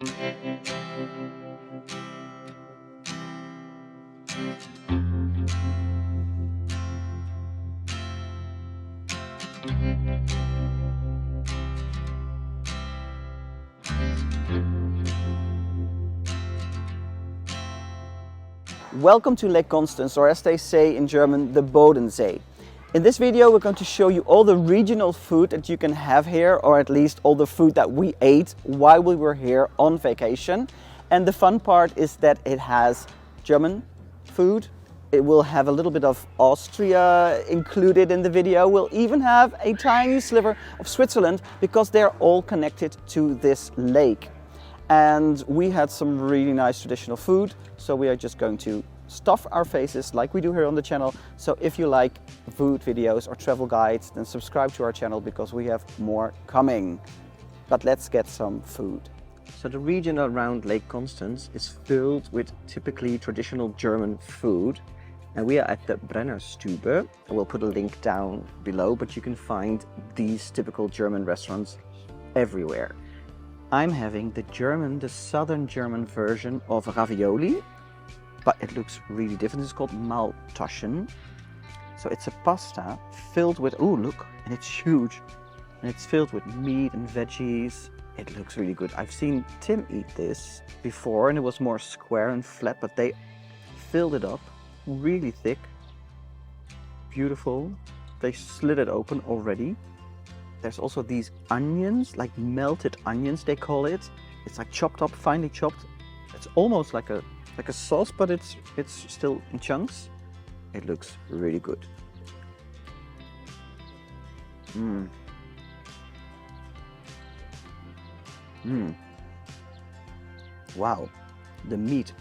Welcome to Lake Constance, or as they say in German, the Bodensee. In this video we're going to show you all the regional food that you can have here, or at least all the food that we ate while we were here on vacation. And the fun part is that it has German food. It will have a little bit of Austria included in the video. We'll even have a tiny sliver of Switzerland because they're all connected to this lake. And we had some really nice traditional food, so we are just going to stuff our faces like we do here on the channel. So if you like food videos or travel guides, then subscribe to our channel because we have more coming. But let's get some food. So the region around Lake Constance is filled with typically traditional German food. And we are at the Brenner Stube. I will put a link down below, but you can find these typical German restaurants everywhere. I'm having the southern German version of ravioli, but it looks really different. It's called Maultaschen. So it's a pasta filled with, oh look, and it's huge. And it's filled with meat and veggies. It looks really good. I've seen Tim eat this before and it was more square and flat, but they filled it up really thick. Beautiful. They slid it open already. There's also these onions, like melted onions they call it. It's like chopped up, finely chopped. It's almost like a sauce, but it's still in chunks. It looks really good. Wow, the meat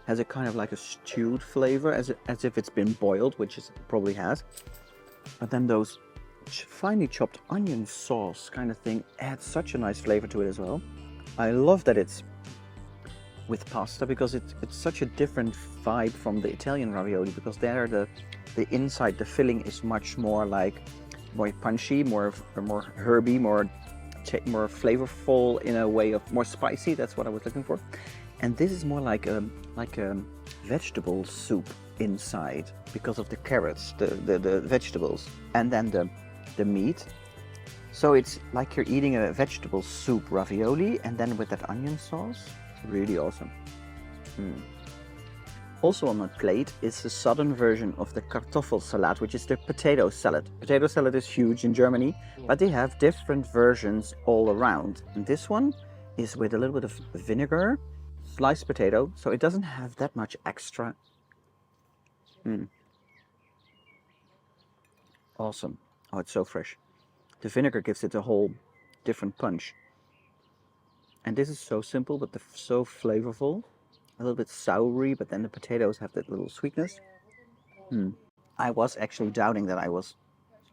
has a kind of like a stewed flavor, as if it's been boiled, which it probably has. But then those finely chopped onion sauce kind of thing adds such a nice flavor to it as well. I love that it's with pasta because it's such a different vibe from the Italian ravioli, because there the inside, the filling is much more like more punchy, more herby, more flavorful in a way of more spicy. That's what I was looking for. And this is more like a vegetable soup inside because of the carrots, the vegetables, and then the meat. So it's like you're eating a vegetable soup ravioli and then with that onion sauce. Really awesome. Also on my plate is the southern version of the Kartoffelsalat, which is the potato salad. Potato salad is huge in Germany, but they have different versions all around. And this one is with a little bit of vinegar, sliced potato, so it doesn't have that much extra. Awesome. Oh, it's so fresh. The vinegar gives it a whole different punch. And this is so simple, but so flavorful. A little bit soury, but then the potatoes have that little sweetness. I was actually doubting that I was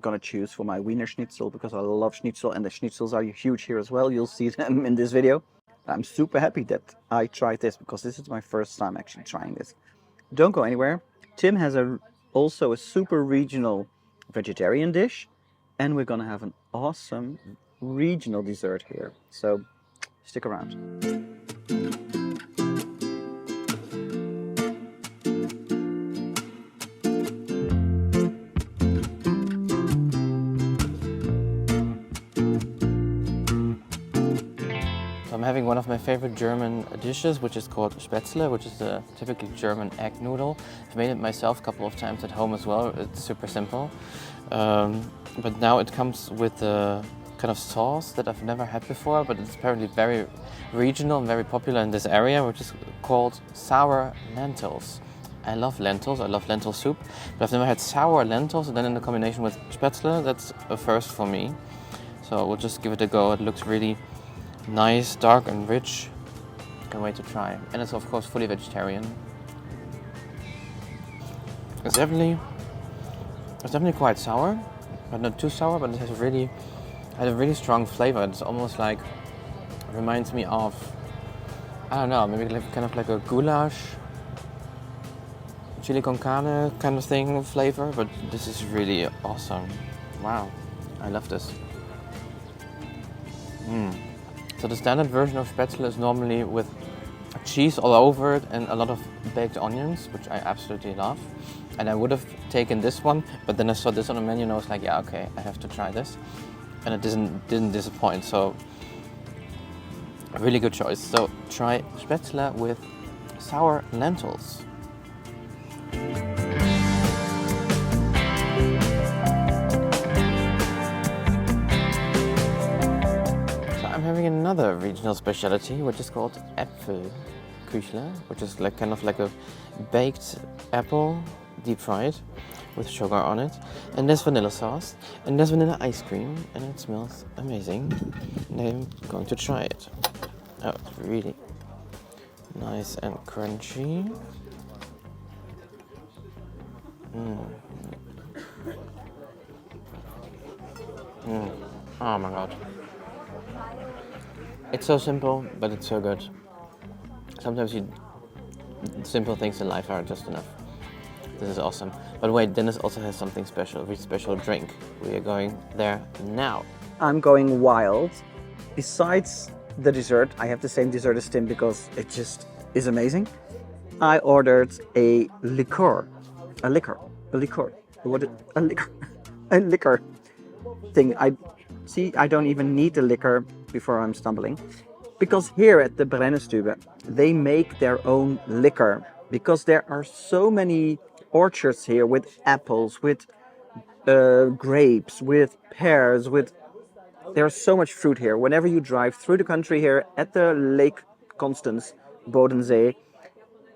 gonna choose for my Wiener Schnitzel because I love schnitzel, and the schnitzels are huge here as well. You'll see them in this video. I'm super happy that I tried this because this is my first time actually trying this. Don't go anywhere. Tim has also a super regional vegetarian dish, and we're gonna have an awesome regional dessert here. So stick around. I'm having one of my favorite German dishes, which is called Spätzle, which is a typically German egg noodle. I've made it myself a couple of times at home as well. It's super simple. But now it comes with a kind of sauce that I've never had before, but it's apparently very regional and very popular in this area, which is called sour lentils. I love lentils, I love lentil soup, but I've never had sour lentils, and then in the combination with Spätzle, that's a first for me. So we'll just give it a go. It looks really nice, dark and rich. Can't wait to try. And it's of course fully vegetarian. It's definitely quite sour, but not too sour, but it has a really strong flavor. It's almost like, reminds me of, I don't know, maybe like, kind of like a goulash, chili con carne kind of thing flavor, but this is really awesome. Wow, I love this. So the standard version of spätzle is normally with cheese all over it and a lot of baked onions, which I absolutely love. And I would have taken this one, but then I saw this on the menu and I was like, yeah, okay, I have to try this. And it didn't disappoint, so a really good choice. So try spätzle with sour lentils. I'm having another regional specialty, which is called Äpfelküchle, which is like kind of like a baked apple, deep fried, with sugar on it. And there's vanilla sauce, and there's vanilla ice cream, and it smells amazing. And I'm going to try it. Oh, it's really nice and crunchy. Oh my god. It's so simple, but it's so good. Sometimes simple things in life are just enough. This is awesome. By the way, Dennis also has something special, a very special drink. We are going there now. I'm going wild. Besides the dessert, I have the same dessert as Tim because it just is amazing. I ordered a liqueur thing. I don't even need the liquor before I'm stumbling. Because here at the Brenner Stube, they make their own liquor. Because there are so many orchards here with apples, with grapes, with pears, there's so much fruit here. Whenever you drive through the country here at the Lake Constance, Bodensee,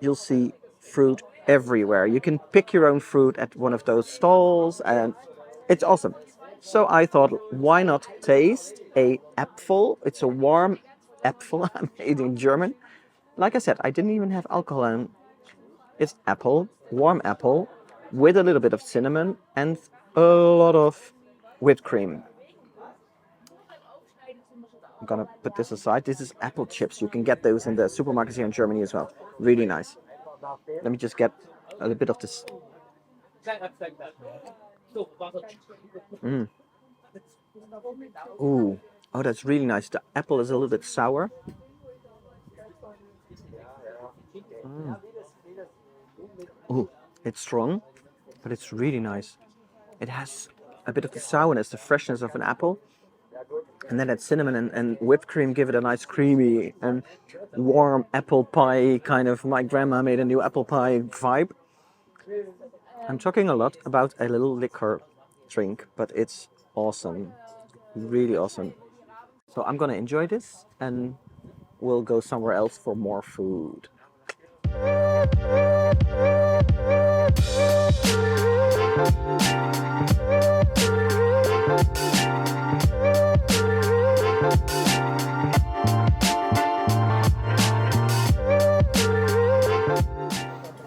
you'll see fruit everywhere. You can pick your own fruit at one of those stalls and it's awesome. So I thought, why not taste a Apfel? It's a warm Apfel, made in German. Like I said, I didn't even have alcohol in. It's apple, warm apple, with a little bit of cinnamon and a lot of whipped cream. I'm gonna put this aside. This is apple chips. You can get those in the supermarkets here in Germany as well. Really nice. Let me just get a little bit of this. Ooh, oh, that's really nice. The apple is a little bit sour. Ooh, it's strong, but it's really nice. It has a bit of the sourness, the freshness of an apple. And then that cinnamon and whipped cream give it a nice creamy and warm apple pie kind of. My grandma made a new apple pie vibe. I'm talking a lot about a little liquor drink, but it's awesome. Really awesome. So I'm gonna enjoy this and we'll go somewhere else for more food.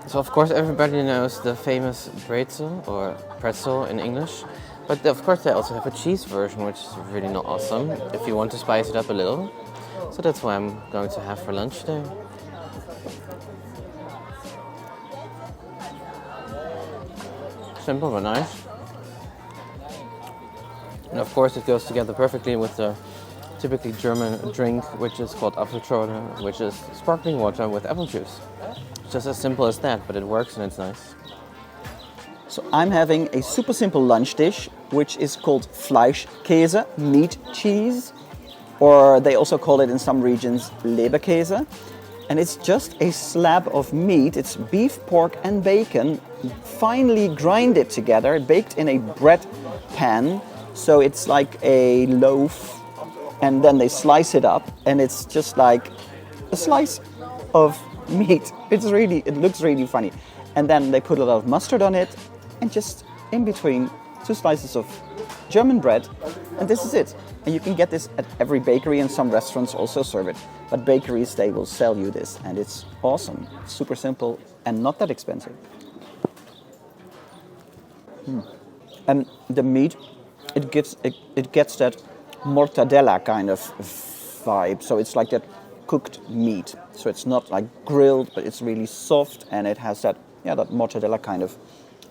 So of course everybody knows the famous brezel or pretzel in English, but of course they also have a cheese version, which is really not awesome if you want to spice it up a little. So that's what I'm going to have for lunch today. Simple but nice. And of course it goes together perfectly with the typically German drink, which is called Apfelschorle, which is sparkling water with apple juice. Just as simple as that, but it works and it's nice. So I'm having a super simple lunch dish, which is called Fleischkase, meat cheese, or they also call it in some regions Leberkäse. And it's just a slab of meat. It's beef, pork and bacon, finely grinded together, baked in a bread pan. So it's like a loaf, and then they slice it up, and it's just like a slice of meat. It looks really funny. And then they put a lot of mustard on it, and just in between 2 slices of German bread, and this is it. And you can get this at every bakery, and some restaurants also serve it. But bakeries, they will sell you this, and it's awesome. Super simple and not that expensive. And the meat, it gets that mortadella kind of vibe. So it's like that cooked meat. So it's not like grilled, but it's really soft, and it has that mortadella kind of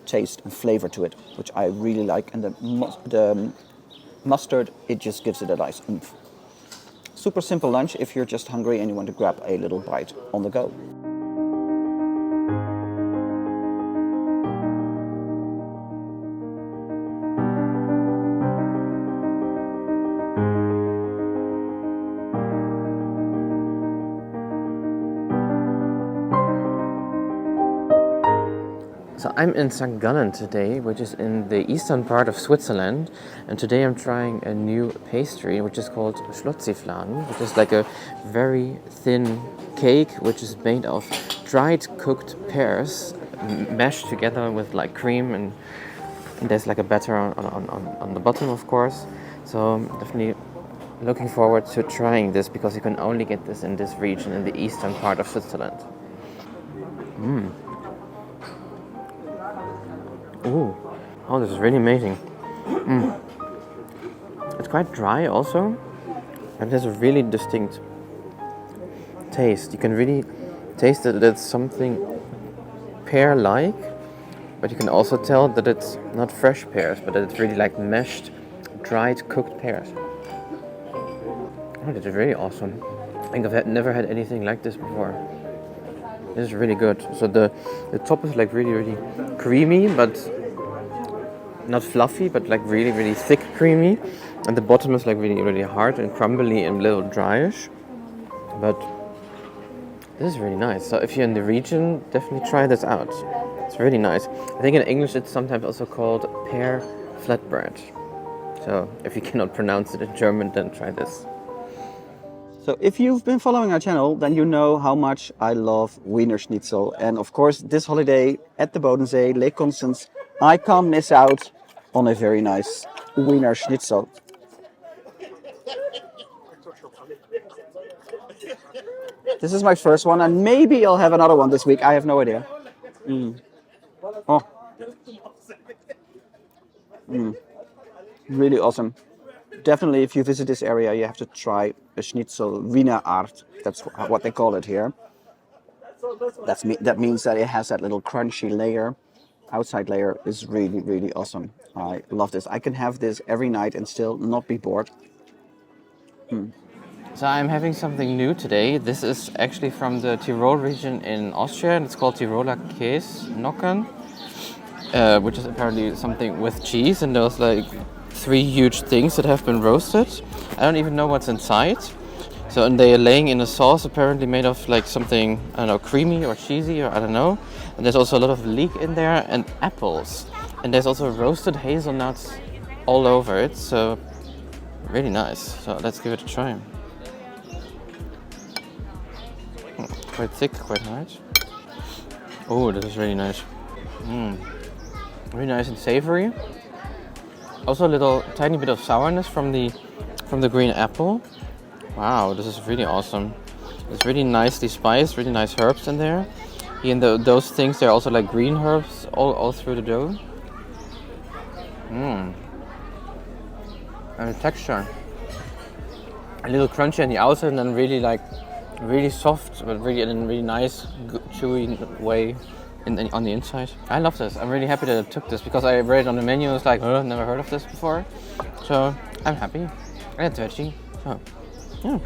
taste and flavor to it, which I really like. And the mustard, it just gives it a nice oomph. Super simple lunch if you're just hungry and you want to grab a little bite on the go. So I'm in Sankt Gallen today, which is in the eastern part of Switzerland, and today I'm trying a new pastry which is called Schlotzifladen, which is like a very thin cake which is made of dried cooked pears mashed together with like cream, and there's like a batter on the bottom, of course. So I'm definitely looking forward to trying this because you can only get this in this region in the eastern part of Switzerland. Ooh, oh, this is really amazing. It's quite dry also, and it has a really distinct taste. You can really taste that it's something pear-like, but you can also tell that it's not fresh pears, but that it's really like mashed, dried, cooked pears. Oh, this is really awesome. I think I've never had anything like this before. This is really good. So the top is like really creamy, but not fluffy, but like really thick creamy. And the bottom is like really hard and crumbly and a little dryish. But this is really nice. So if you're in the region, definitely try this out. It's really nice. I think in English it's sometimes also called pear flatbread. So if you cannot pronounce it in German, then try this. So if you've been following our channel, then you know how much I love Wiener Schnitzel. And of course, this holiday at the Bodensee, Lake Constance, I can't miss out on a very nice Wiener Schnitzel. This is my first one, and maybe I'll have another one this week. I have no idea. Oh. Really awesome. Definitely, if you visit this area, you have to try a schnitzel Wiener Art. That's what they call it here. That means that it has that little crunchy layer. Outside layer is really awesome. I love this. I can have this every night and still not be bored. So I'm having something new today. This is actually from the Tyrol region in Austria, and it's called Tiroler Käsnocken, which is apparently something with cheese, and there's like 3 huge things that have been roasted. I don't even know what's inside. So, and they are laying in a sauce apparently made of like something, I don't know, creamy or cheesy, or I don't know. And there's also a lot of leek in there and apples. And there's also roasted hazelnuts all over it. So really nice. So let's give it a try. Quite thick, quite nice. Oh, this is really nice. Really nice and savory. Also a little tiny bit of sourness from the green apple. Wow, this is really awesome. It's really nicely spiced, really nice herbs in there. And those things, they're also like green herbs all through the dough. And the texture. A little crunchy on the outside and then really soft, but really in a really nice, chewy way on the inside. I love this. I'm really happy that I took this because I read it on the menu and was like, oh, never heard of this before. So I'm happy. And it's veggie. So yeah.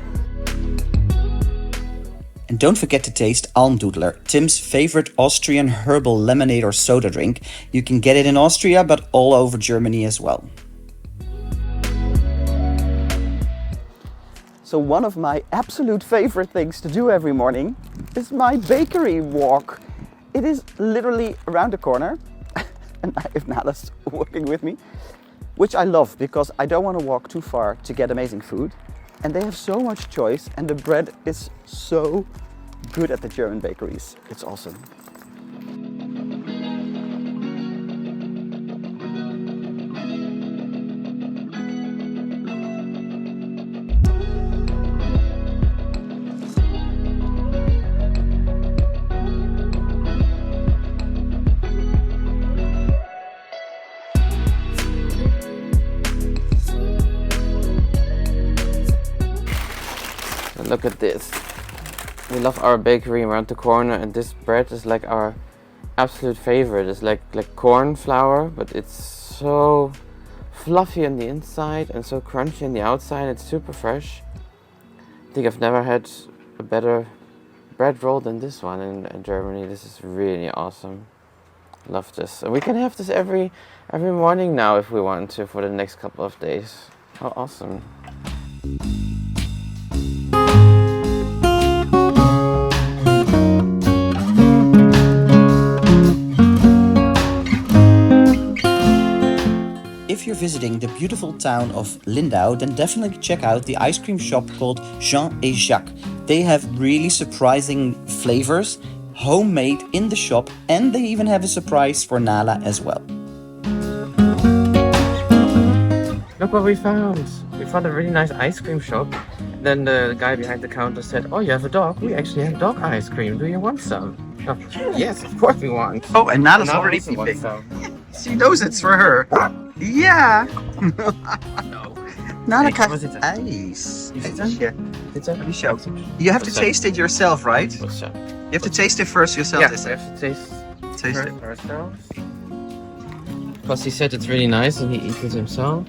And don't forget to taste Almdudler, Tim's favorite Austrian herbal lemonade or soda drink. You can get it in Austria, but all over Germany as well. So one of my absolute favorite things to do every morning is my bakery walk. It is literally around the corner, and I have Nala's working with me, which I love because I don't want to walk too far to get amazing food. And they have so much choice, and the bread is so good at the German bakeries. It's awesome. Look at this. We love our bakery around the corner, and this bread is like our absolute favorite. It's like corn flour, but it's so fluffy on the inside and so crunchy on the outside. It's super fresh. think I've never had a better bread roll than this one in Germany. This is really awesome. Love this. And we can have this every morning now if we want to for the next couple of days. How awesome. If you're visiting the beautiful town of Lindau, then definitely check out the ice cream shop called Jean et Jacques. They have really surprising flavors, homemade in the shop, and they even have a surprise for Nala as well. Look what we found! We found a really nice ice cream shop. Then the guy behind the counter said, "Oh, you have a dog? We actually have dog ice cream. Do you want some?" Oh, yes, of course we want. Oh, and Nala's Nala already also wants peeping. some. She knows it's for her. Yeah. No. Nala Kijk, wat zit er? ice. Dit zijn die Show. You have to taste it yourself, right? What's that? You have to taste it first yourself. Yeah, they we say. have to taste Taste it. ourselves. Because he said it's really nice and he eats it himself.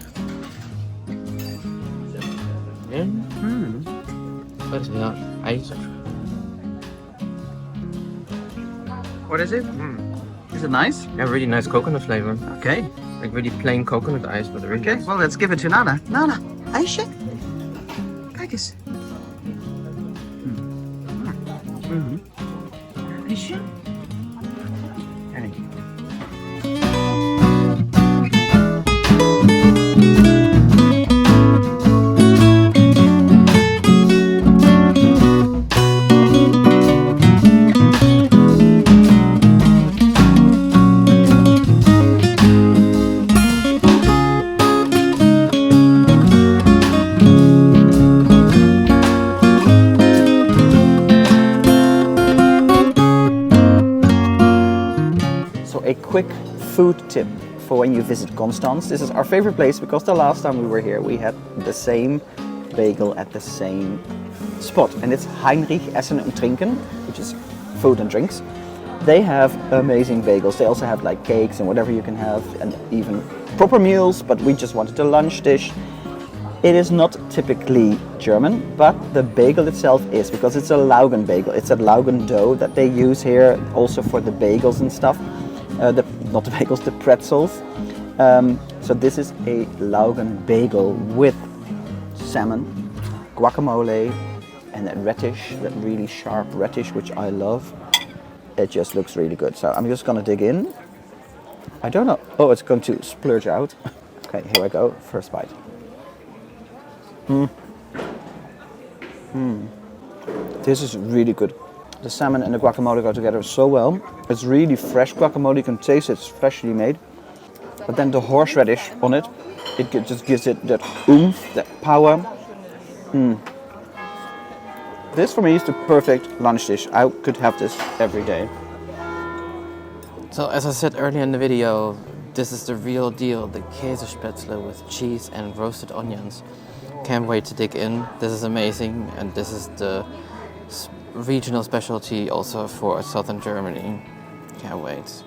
But it's not ice. What is it? Is it nice? Yeah, really nice coconut flavor. Okay. Like really plain coconut ice, but really Okay, nice. well, let's give it to Nala. Nala, ijsje. Kijk eens. Ijsje. Kijk. A quick food tip for when you visit Konstanz. This is our favorite place because the last time we were here we had the same bagel at the same spot, and it's Heinrich, Essen and Trinken, which is food and drinks. They have amazing bagels. They also have like cakes and whatever you can have, and even proper meals, but we just wanted a lunch dish. It is not typically German, but the bagel itself is, because it's a Laugen bagel. It's a Laugen dough that they use here also for the bagels and stuff. Not the bagels, the pretzels. So this is a Laugen bagel with salmon, guacamole, and that radish, that really sharp radish, which I love. It just looks really good. So I'm just gonna dig in. I don't know. Oh, it's going to splurge out. Okay, here I go. First bite. This is really good. The salmon and the guacamole go together so well. It's really fresh guacamole, you can taste it's freshly made. But then the horseradish on it, just gives it that oomph, that power. This for me is the perfect lunch dish. I could have this every day. So as I said earlier in the video, this is the real deal, the Käsespätzle with cheese and roasted onions. Can't wait to dig in. This is amazing, and this is the regional specialty also for southern Germany. Can't wait.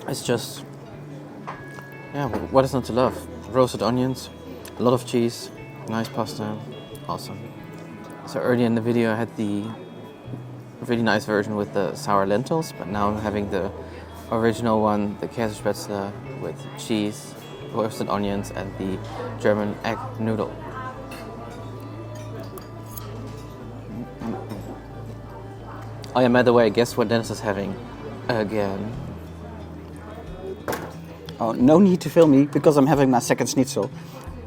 It's just, yeah, what is not to love? Roasted onions, a lot of cheese, nice pasta, awesome. So earlier in the video I had the really nice version with the sour lentils, but now I'm having the original one, the Käsespätzle with cheese, roasted onions and the German egg noodle. Oh yeah, by the way, guess what Dennis is having again? Oh, no need to film me because I'm having my second schnitzel.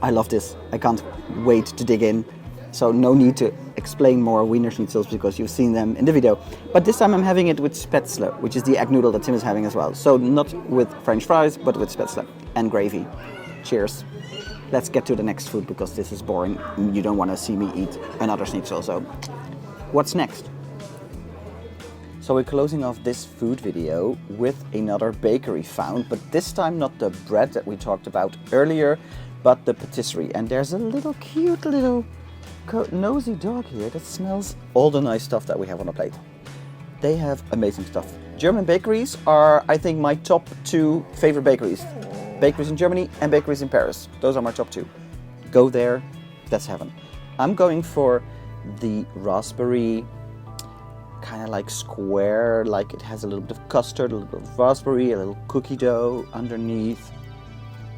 I love this. I can't wait to dig in. So no need to explain more Wiener schnitzels because you've seen them in the video. But this time I'm having it with spätzle, which is the egg noodle that Tim is having as well. So not with French fries, but with spätzle and gravy. Cheers. Let's get to the next food because this is boring. You don't want to see me eat another schnitzel. So what's next? So we're closing off this food video with another bakery found, but this time not the bread that we talked about earlier, but the patisserie. And there's a little cute little nosy dog here that smells all the nice stuff that we have on the plate. They have amazing stuff. German bakeries are, I think, my top 2 favorite bakeries. bakeries in Germany and bakeries in Paris. Those are my top 2. Go there, that's heaven. I'm going for the raspberry, kind of like square, like it has a little bit of custard, a little bit of raspberry, a little cookie dough underneath.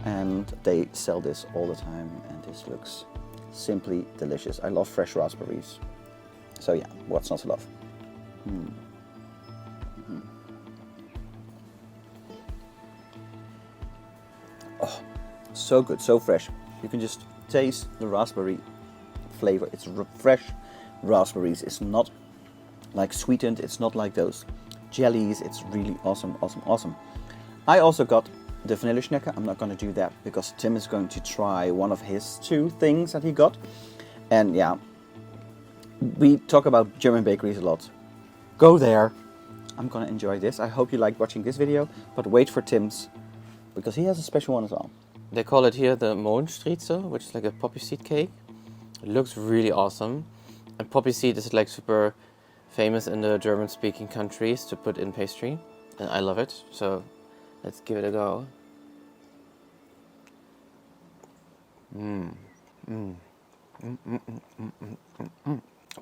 And they sell this all the time, and this looks simply delicious. I love fresh raspberries. So yeah, what's not to love? Oh, so good, so fresh. You can just taste the raspberry flavor. It's fresh raspberries. It's not like sweetened. It's not like those jellies. It's really awesome, awesome, awesome. I also got the vanilla Schnecke. I'm not going to do that because Tim is going to try one of his 2 things that he got. And yeah, we talk about German bakeries a lot. Go there. I'm going to enjoy this. I hope you liked watching this video, but wait for Tim's because he has a special one as well. They call it here the Mohnstriezel, which is like a poppy seed cake. It looks really awesome. And poppy seed is like super famous in the German-speaking countries to put in pastry. And I love it, so let's give it a go.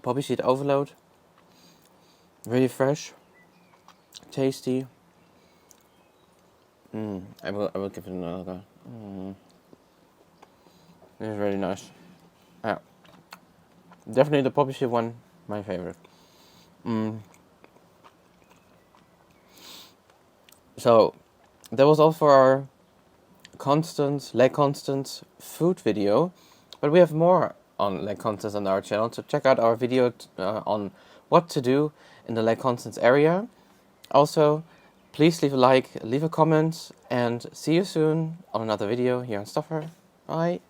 Poppy seed overload. Really fresh. Tasty. I will give it another go. This is really nice. Yeah. Definitely the poppy seed one, my favorite. So that was all for our Lake Constance food video, but we have more on Lake Constance on our channel, so check out our video on what to do in the Lake Constance area. Also, please leave a like, leave a comment, and see you soon on another video here on STUFR. Bye!